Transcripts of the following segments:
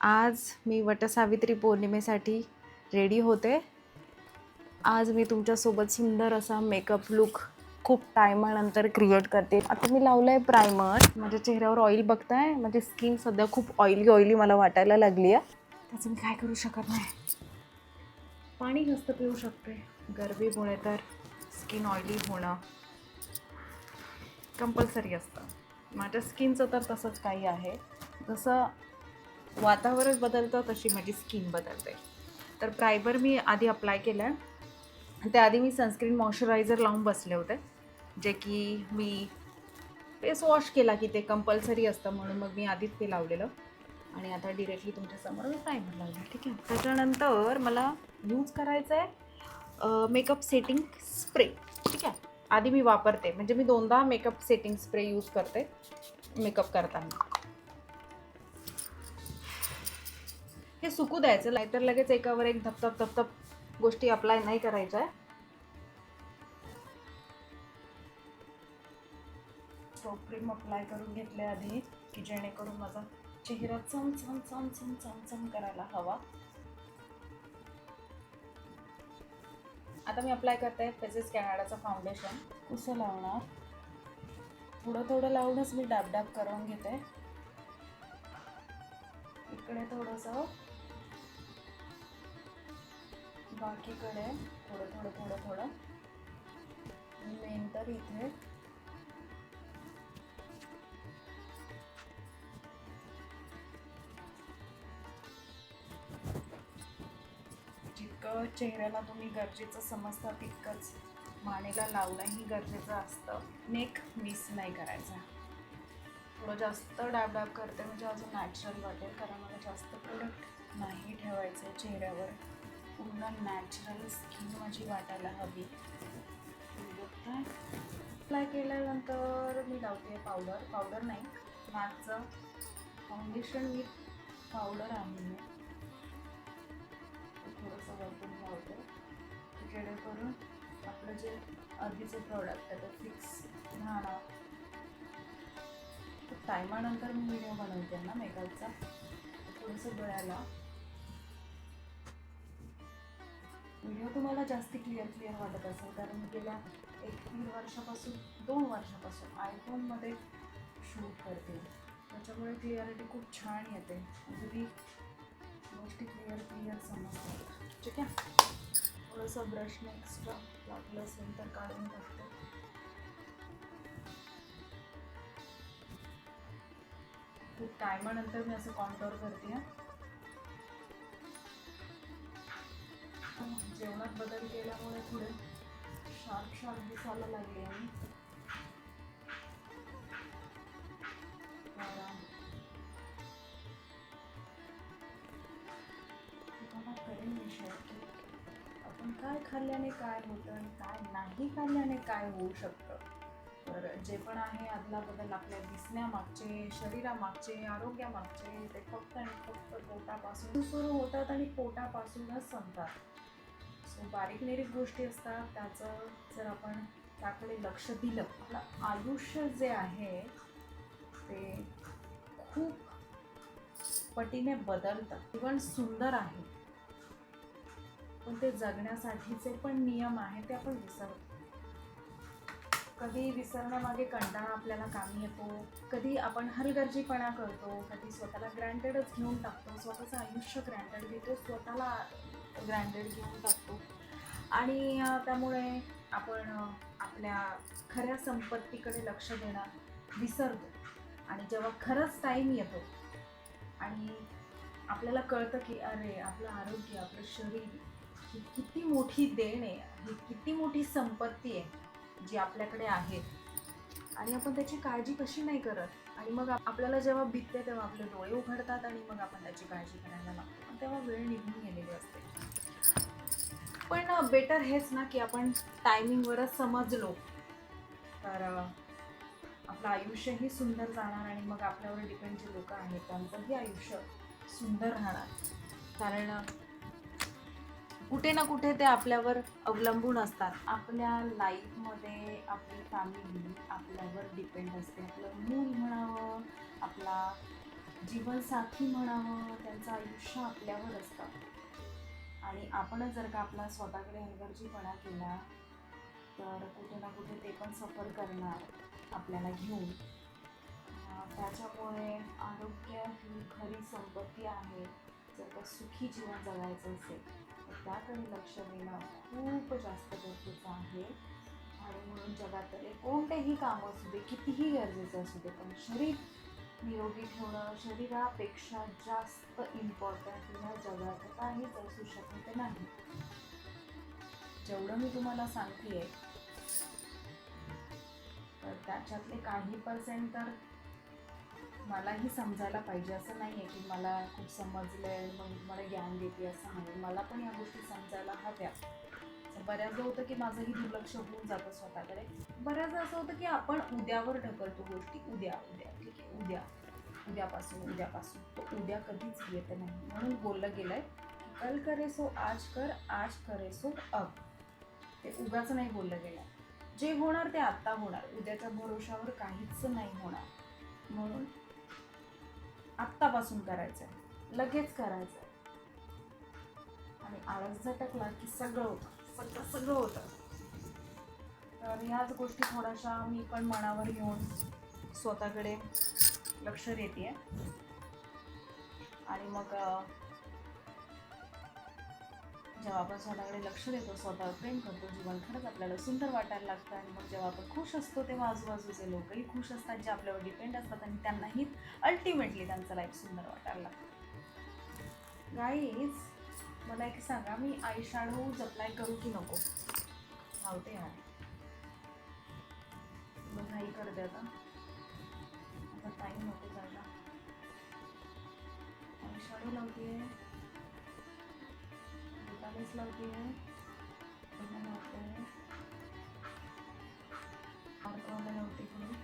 आज मी वटसावित्री पौर्णिमेसाठी रेडी होते. आज मी तुमच्यासोबत सुंदर असा मेकअप लुक खूप टायमानंतर क्रिएट करते. आता मी लावलं आहे प्रायमर. माझ्या चेहऱ्यावर ऑइल बघताय, माझी स्किन सध्या खूप ऑइली मला वाटायला लागली आहे. त्याचं मी काय करू शकत नाही. पाणी जास्त पिऊ शकते. गरमीमुळे तर स्किन ऑइली होणं कंपल्सरी असतं. माझ्या स्किनचं तर तसंच काही आहे. जसं वातावरण बदलतं तशी माझी स्किन बदलते. तर प्रायमर मी आधी अप्लाय केलं आहे. त्याआधी मी सनस्क्रीन मॉइश्चरायझर लावून बसले होते, जे की मी फेस वॉश केला की ते कंपल्सरी असतं, म्हणून मग मी आधीच ते लावलेलं. आणि आता डिरेक्टली तुमच्यासमोर मी प्रायमर लावलं. ठीक आहे. त्याच्यानंतर मला यूज करायचं आहे मेकअप सेटिंग स्प्रे. ठीक आहे. आधी मी वापरते, म्हणजे मी 2दा मेकअप सेटिंग स्प्रे यूज करते मेकअप करताना. हे सुकू द्यायचं, नाहीतर लगेच एकावर एक धपधप गोष्टी अप्लाय नाही करायच्या. स्टॉप क्रीम अप्लाय करून घेतले आधी, की जेणेकरून माझा चेहरा चम करायला हवा. आता मी अप्लाय करते फेसेस कॅनडाचं फाउंडेशन. कसं लावणार, थोडं लावूनच मी डॅब करून घेते. इकडे थोडंसं, बाकीकडे थोडं. मेन तर इथे. जितकं चेहऱ्याला तुम्ही गरजेचं समजता तितकंच मानेला लावणंही गरजेचं असतं. नेक मिस नाही करायचा. थोडं जास्त डॅब करते, म्हणजे अजून नॅचरल वाटेल, कारण मला जास्त प्रोडक्ट नाही ठेवायचं आहे चेहऱ्यावर. पूर्ण नॅचरल स्किन माझी वाटायला हवी. अप्लाय केल्यानंतर मी लावते पावडर नाही, मॅकचं फाउंडेशन विथ पावडर आहे मी. थोडंसं वरतून लावते, जेणेकरून आपलं जे आधीचे प्रॉडक्ट आहे ते फिक्स राहणार. टायमानंतर मी व्हिडिओ बनवते ना मेकअपचा. थोडंसं डोळ्याला व्हिडिओ तुम्हाला जास्त क्लिअर वाटत असेल, कारण मी गेल्या 2 वर्षापासून आयफोनमध्ये शूट करते. त्याच्यामुळे क्लिअरिटी खूप छान येते. अगदी गोष्टी क्लिअर समजतात. ठीक आहे. थोडंसं ब्रशने एक्स्ट्रा लागलं असेल तर काढून टाकते. खूप टायमानंतर मी असं कॉन्टोर करते. जेवणात बदल केल्यामुळे थोडे शार्प दिसायला लागले आणि करेन मी शेअर की आपण काय खाल्ल्याने काय होतं आणि काय नाही खाल्ल्याने काय होऊ शकतं. तर जे पण आहे आदला बदल आपल्या दिसण्यामागचे, शरीरामागचे, आरोग्यामागचे, ते फक्त आणि फक्त पोटापासून सुरू होतात आणि पोटापासूनच संपतात. सो बारीक निरीक गोष्टी असतात. त्याचं जर आपण त्याकडे लक्ष दिलं, आपलं आयुष्य जे आहे ते खूप पटीने बदलतं. जीवन सुंदर आहे, पण ते जगण्यासाठीचे पण नियम आहे ते आपण विसरतो. कधी विसरण्यामागे कंटाळा आपल्याला कामी येतो, कधी आपण हलगर्जीपणा करतो, कधी स्वतःला ग्रँटेडच घेऊन टाकतो, स्वतःचं आयुष्य ग्रँटेड घेतो, स्वतःला ग्रँटेड घेऊन टाकतो. आणि त्यामुळे आपण आपल्या खऱ्या संपत्तीकडे लक्ष देणं विसरतो. आणि जेव्हा खरंच टाईम येतो आणि आपल्याला कळतं की अरे, आपलं आरोग्य, आपलं शरीर ही किती मोठी देण आहे, ही किती मोठी संपत्ती आहे जी आपल्याकडे आहे, आणि आपण त्याची काळजी कशी नाही करत. आणि मग आपल्याला जेव्हा बितते तेव्हा आपले डोळे उघडतात आणि मग आपण त्याची काळजी करायला लागतो, पण तेव्हा वेळ निघून गेलेली असते. पण बेटर हेच ना की आपण टायमिंगवरच समजलो तर आपलं आयुष्यही सुंदर जाणार, आणि मग आपल्यावर डिपेंड जे लोक आहेत त्यांचंही आयुष्य सुंदर राहणार. कारण कुठे ना कुठे ते आपल्यावर अवलंबून असतात. आपल्या लाईफमध्ये आपली फॅमिली आपल्यावर डिपेंड असते. आपलं मूल म्हणावं, आपला जीवनसाथी म्हणावं, त्यांचं आयुष्य आपल्यावर असतं. आणि आपण जर का आपला स्वतःकडे हलगर्जीपणा केला तर कुठे ना कुठे ते पण सफर करणार आपल्याला घेऊन. त्याच्यामुळे आरोग्य ही खरी संपत्ती आहे. जर का सुखी जीवन जगायचं असेल तर त्याकडे लक्ष देणं खूप जास्त गरजेचं आहे. आणि म्हणून जगातले कोणतेही काम असू दे, कितीही गरजेचं असू दे, पण शरीर निरोगी ठेवणं शरीरापेक्षा जास्त इम्पॉर्टंट या जगात काहीच असू शकत नाही. जेवढं मी तुम्हाला सांगतेय तर त्याच्यातले काही पर्सेंट तर मलाही समजायला पाहिजे. असं नाही आहे की मला खूप समजलंय मग मला ज्ञान देते असं नाही. मला पण या गोष्टी समजायला हव्या. बऱ्याचदा होतं की माझंही दुर्लक्ष होऊन जातं स्वतःकडे. बऱ्याचदा असं होतं की आपण उद्यावर ढकलतो गोष्टी. उद्या उद्या ठीक आहे, उद्यापासून तो उद्या कधीच येत नाही. म्हणून बोललं गेलंय की कल करे सो आज कर, आज करे सो अब. ते उगाच नाही बोललं गेलं. जे होणार ते आत्ता होणार. उद्याच्या भरोशावर काहीच नाही होणार. म्हणून आत्तापासून करायचंय, लगेच करायचंय. आणि आळस झटकला की सगळं होतं. तर ह्याच गोष्टी थोड्याशा मी पण मनावर घेऊन स्वतःकडे लक्ष देते. आणि मग जेव्हा आपण स्वतःकडे लक्ष देतो, स्वतःवर प्रेम करतो, जीवन खरंच आपल्याला सुंदर वाटायला लागतं. आणि मग जेव्हा आपण खुश असतो तेव्हा आजूबाजूचे लोकही खुश असतात, जे आपल्यावर डिपेंड असतात, आणि त्यांनाही अल्टिमेटली त्यांचं लाईफ सुंदर वाटायला लागतं. गाईज, मला एक सांगा, मी आय शॅडोज अप्लाय करू की नको? लावते यार, मग नाही करते आता टाईम नको जायला. आय शॅडो लावते, डेटाबेस लावते, लावते, आर्टवाला लावते करून.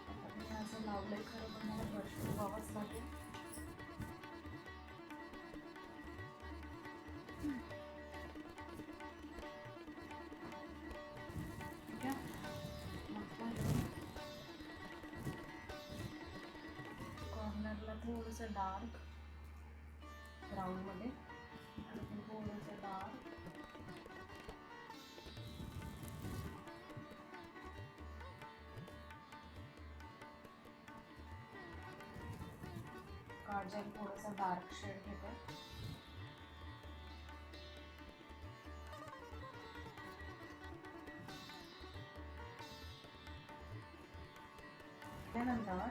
आता मी असं लावलंय खरं, पण मला ब्रश व्हावंच लागेल. ठीक आहे, कॉर्नरला थोडंसं डार्क ब्राऊनमध्ये आणि थोडंसं डार्क काजल, थोडंसं डार्क शेड घेते. त्यानंतर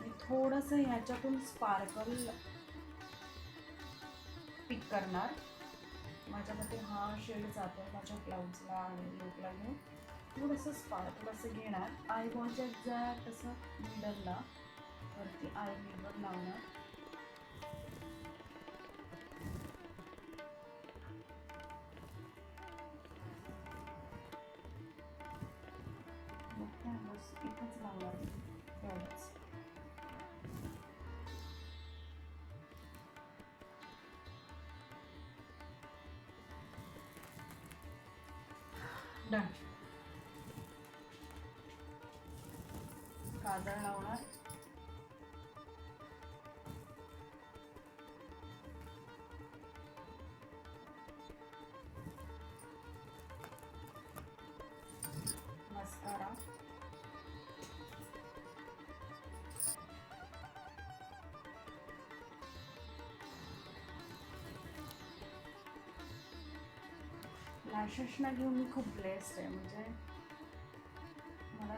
मी थोडंसं ह्याच्यातून स्पार्कल पिक करणार. माझ्यामध्ये हा शेड जातो माझ्या ब्लाऊजला आणि लुकला घेऊन. थोडंसं स्पार्कल असं घेणार. आय बॉलच्या एक्झॅक्ट असं मिडलला वरती आय मिडवर लावणार. बस इथंच लावणार, एवढंच. डन. काजळ लावणार. मस्कारा. लॅशेसना घेऊन मी खूप ब्लेस्ड आहे. म्हणजे मला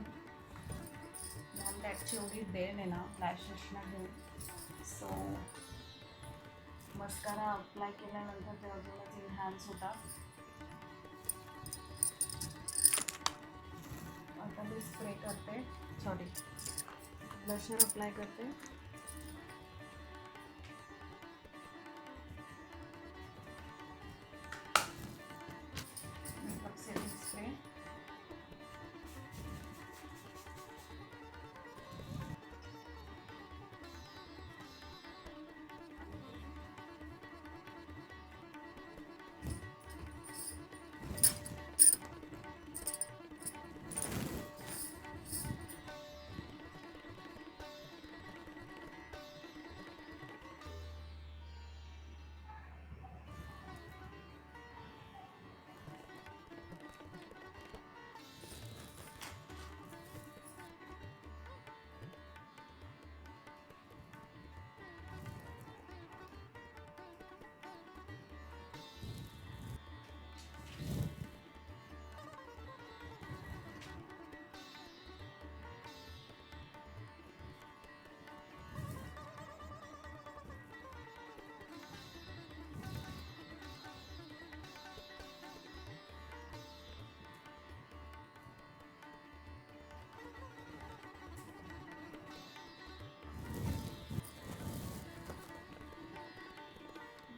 दॅटची एवढी देण आहे ना लॅशेसना घेऊन. सो मस्कारा अप्लाय केल्यानंतर ते अजूनच इन्हॅन्स होता. आता मी स्प्रे करते, सॉरी ब्लशर अप्लाय करते. Makeup setting spray.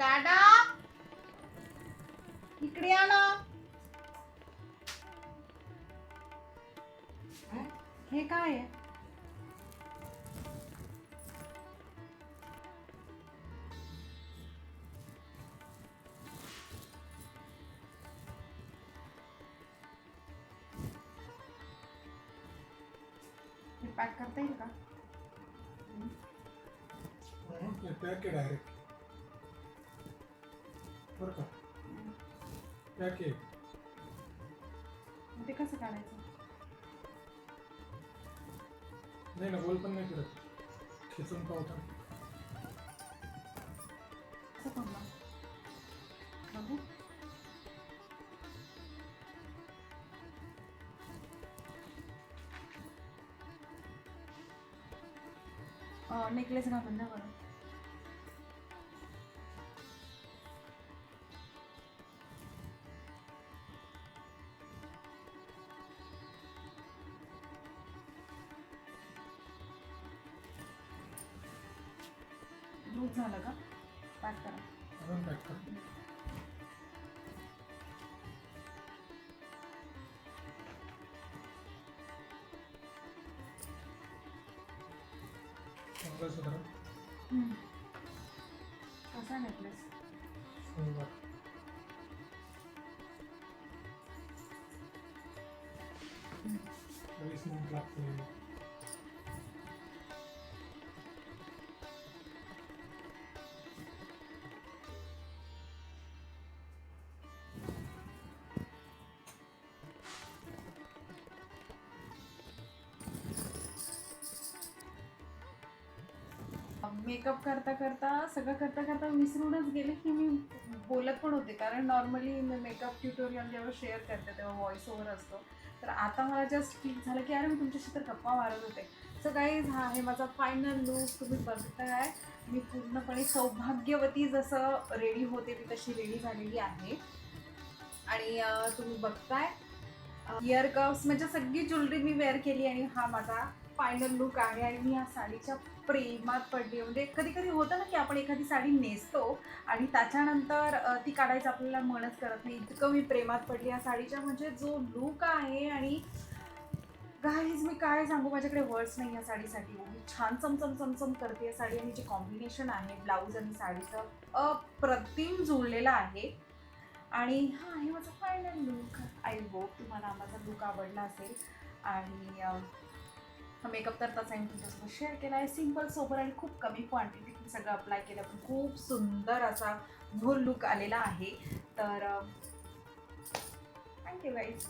दादा इकडे या ना. हे काय आहे? हे पॅक करता येईल का? पॅक आहे डायरेक्ट बरं का. पॅक आहे. ते कसं काढायचं? नाही ना, गोल पण नाही करत, खेचून पावता. असं खोललं. बघू. नेकलेस घालून द्या बरं. लूज झालं का? पॅक करा. अजून पॅक कर. मंगळसूत्र कसा नेकलेस? सुंदर. 20 मिनिट लागतील. मेकअप करता करता सगळं करता करता विसरूनच गेले की मी बोलत पण होते, कारण नॉर्मली मी मेकअप ट्युटोरियल जेव्हा शेअर करते तेव्हा व्हॉइस ओव्हर असतो. तर आता मला जस्ट क्लिक झालं की अरे मी तुमच्याशी तर गप्पा मारत होते. सो गाईज हा आहे माझा फायनल लूक. तुम्ही बघताय मी पूर्णपणे सौभाग्यवती जसं रेडी होते मी तशी रेडी झालेली आहे. आणि तुम्ही बघताय इयर कप्स म्हणजे सगळी ज्वेलरी मी वेअर केली आणि हा माझा फायनल लुक आहे. आणि मी या साडीच्या प्रेमात पडली. म्हणजे कधी कधी होतं ना की आपण एखादी साडी नेसतो आणि त्याच्यानंतर ती काढायचं आपल्याला मनच करत नाही, इतकं मी प्रेमात पडली या साडीच्या. म्हणजे जो लुक आहे आणि गाईज मी काय सांगू, माझ्याकडे वर्ड्स नाही या साडीसाठी. एवढी छान चमचम चमचम करते या साडी आणि जे कॉम्बिनेशन आहे ब्लाऊज आणि साडीचं अप्रतिम जुळलेलं आहे. आणि हा हे माझा फायनल लुक. आय होप तुम्हाला माझा लुक आवडला असेल. आणि हा मेकअप तर तसा मी तुमच्यासोबत शेअर केला आहे. सिम्पल सोबर आणि खूप कमी क्वांटिटीत मी सगळं अप्लाय केलं, पण खूप सुंदर असा जो लुक आलेला आहे. तर थँक्यू गाईज.